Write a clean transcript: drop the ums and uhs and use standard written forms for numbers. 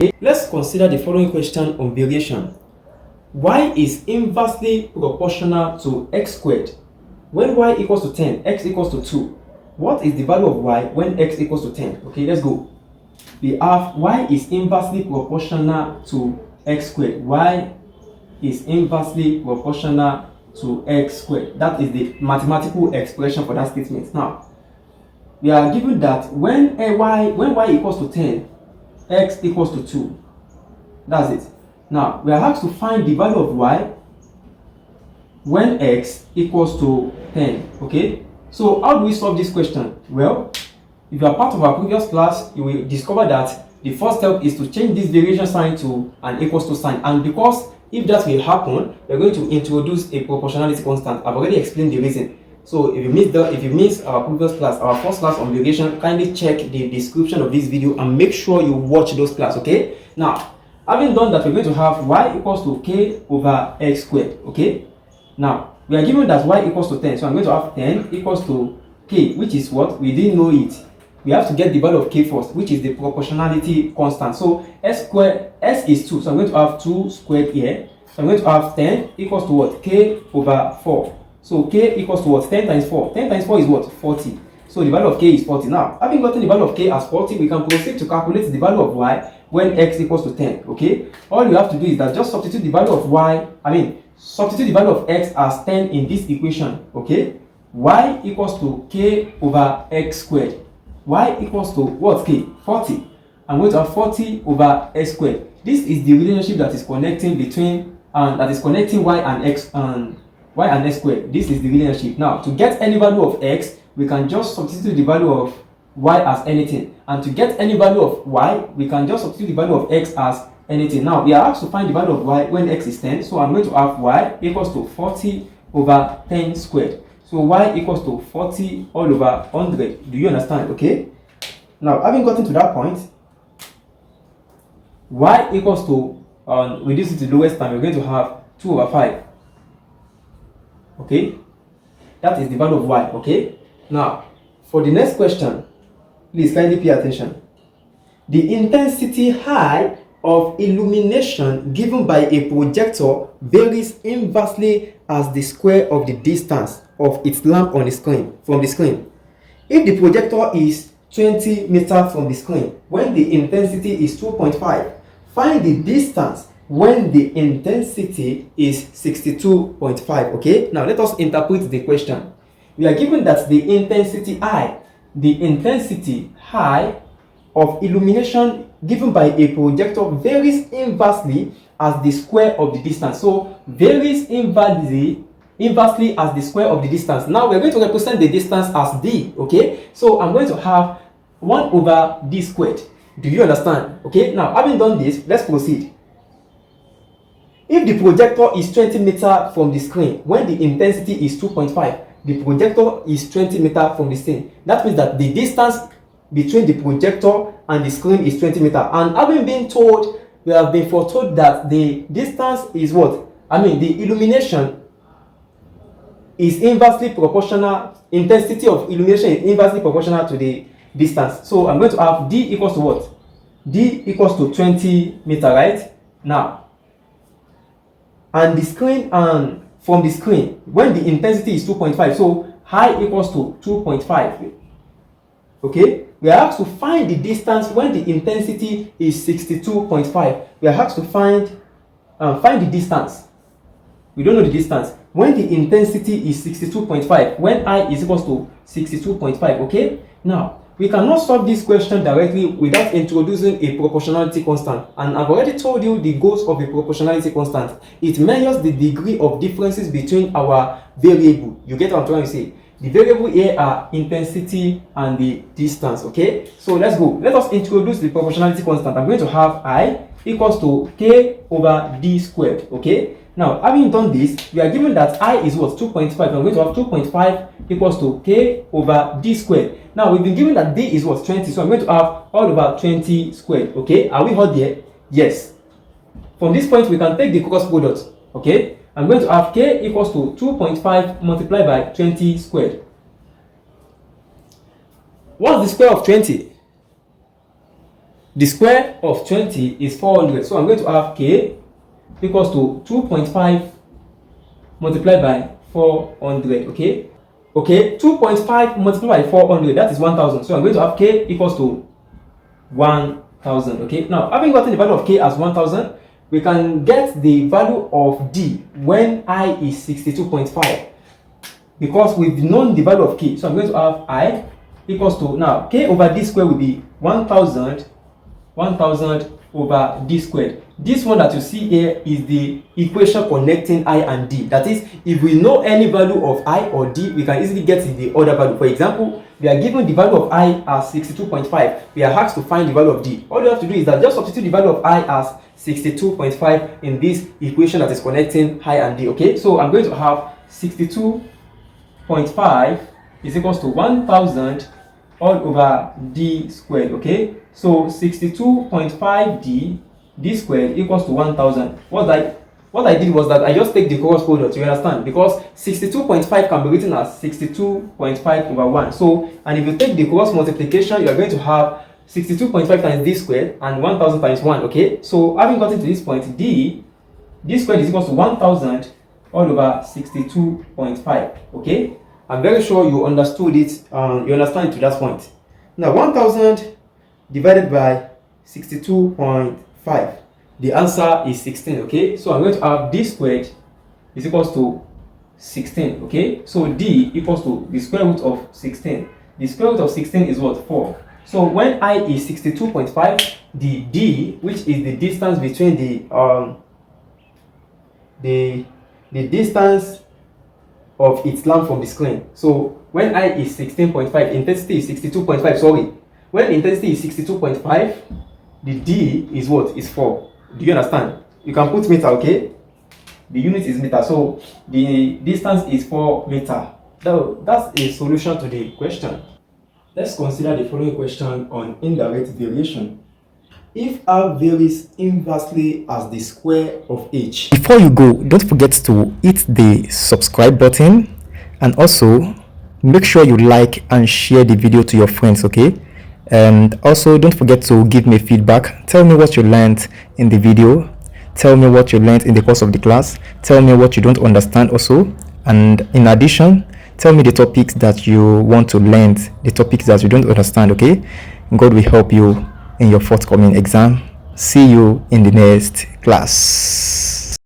Let's consider the following question on variation. Y is inversely proportional to x squared. When y equals to 10, x equals to 2. What is the value of y when x equals to 10? Okay, let's go. We have y is inversely proportional to x squared. Y is inversely proportional to x squared. That is the mathematical expression for that statement. Now, we are given that when y equals to 10, x equals to 2. That's it. Now, we are asked to find the value of y when x equals to 10. Okay? So, how do we solve this question? Well, if you are part of our previous class, you will discover that the first step is to change this variation sign to an equals to sign. And because if that will happen, we are going to introduce a proportionality constant. I've already explained the reason. So if you missed our previous class, our first class on variation, kindly check the description of this video and make sure you watch those classes. Okay? Now, having done that, we're going to have y equals to k over x squared. Okay? Now, we are given that y equals to 10. So I'm going to have 10 equals to k, which is what? We didn't know it. We have to get the value of k first, which is the proportionality constant. So s is 2. So I'm going to have 2 squared here. So I'm going to have 10 equals to what? K over 4. So k equals to what? 10 times 4. 10 times 4 is what? 40. So the value of k is 40. Now, having gotten the value of k as 40, we can proceed to calculate the value of y when x equals to 10. Okay? All you have to do is that just substitute the value of substitute the value of x as 10 in this equation. Okay? Y equals to k over x squared. Y equals to what? K? 40. I'm going to have 40 over x squared. This is the relationship that is connecting between y and x squared. This is the relationship. Now, to get any value of x, we can just substitute the value of y as anything. And to get any value of y, we can just substitute the value of x as anything. Now, we are asked to find the value of y when x is 10. So I'm going to have y equals to 40 over 10 squared. So y equals to 40 all over 100. Do you understand? Okay. Now, having gotten to that point, y equals to, reduce it to the lowest time, we're going to have 2 over 5. Okay. That is the value of y. Okay. Now, for the next question, please kindly pay attention. The intensity high of illumination given by a projector varies inversely as the square of the distance of its lamp on the screen from the screen. If the projector is 20 meters from the screen when the intensity is 2.5, find the distance when the intensity is 62.5. Okay, now let us interpret the question. We are given that the intensity high of illumination given by a projector varies inversely as the square of the distance. So varies inversely as the square of the distance. Now we're going to represent the distance as d. Okay, so I'm going to have 1 over d squared. Do you understand? Okay, now having done this, let's proceed. If the projector is 20 meters from the screen when the intensity is 2.5, the projector is 20 meters from the screen. That means that the distance between the projector and the screen is 20 meters. And having been told, we have been foretold that the distance is what? The illumination is inversely proportional. Intensity of illumination is inversely proportional to the distance. So I'm going to have d equals to what? D equals to 20 meters, right? Now, and the screen, and from the screen, when the intensity is 2.5, so high equals to 2.5. Okay, we are asked to find the distance when the intensity is 62.5. We are asked to find the distance. We don't know the distance when the intensity is 62.5, when I is equals to 62.5. Okay, now we cannot solve this question directly without introducing a proportionality constant. And I've already told you the goals of a proportionality constant. It measures the degree of differences between our variable. You get what I'm trying to say? The variable here are intensity and the distance. Okay, so let's go. Let us introduce the proportionality constant. I'm going to have I equals to k over d squared. Okay, now having done this, we are given that I is what? 2.5. I'm going to have 2.5 equals to k over d squared. Now we've been given that d is what? 20. So I'm going to have all over 20 squared. Okay, are we all there? Yes. From this point, we can take the cross product. Okay, I'm going to have k equals to 2.5 multiplied by 20 squared. What's the square of 20? The square of 20 is 400. So I'm going to have k equals to 2.5 multiplied by 400. Okay. 2.5 multiplied by 400, that is 1000. So I'm going to have k equals to 1000. Okay. Now, having gotten the value of k as 1000, we can get the value of d when I is 62.5, because we've known the value of k. So I'm going to have I equals to, now k over d squared will be 1000 over d squared. This one that you see here is the equation connecting I and d. That is, if we know any value of I or d, we can easily get the other value. For example, we are given the value of I as 62.5. We are asked to find the value of d. All you have to do is that just substitute the value of I as 62.5 in this equation that is connecting I and d. Okay, so I'm going to have 62.5 is equals to 1000 all over d squared. Okay, so 62.5 d squared equals to 1000. What I did was that I just take the cross product, you understand, because 62.5 can be written as 62.5 over 1. So, and if you take the cross multiplication, you are going to have 62.5 times d squared and 1000 times 1. Okay, so having gotten to this point, d squared is equals to 1000 all over 62.5. Okay, I'm very sure you understood it. You understand it to that point. Now, 1000 divided by 62.5, the answer is 16. Okay, so I'm going to have d squared is equals to 16. Okay, so d equals to the square root of 16. The square root of 16 is what? 4. So when I is 62.5, the d, which is the distance between the distance of its lamp from the screen. So when I is 16.5, intensity is 62.5. Sorry, when intensity is 62.5, the d is what? Is 4. Do you understand? You can put meter. Okay, the unit is meter, so the distance is 4 meter. That's a solution to the question. Let's consider the following question on indirect variation. If r varies inversely as the square of h. Before you go, don't forget to hit the subscribe button, and also make sure you like and share the video to your friends. Okay, and also don't forget to give me feedback. Tell me what you learned in the video, tell me what you learned in the course of the class, tell me what you don't understand also, and in addition, tell me the topics that you want to learn, the topics that you don't understand. Okay, God will help you in your forthcoming exam. See you in the next class.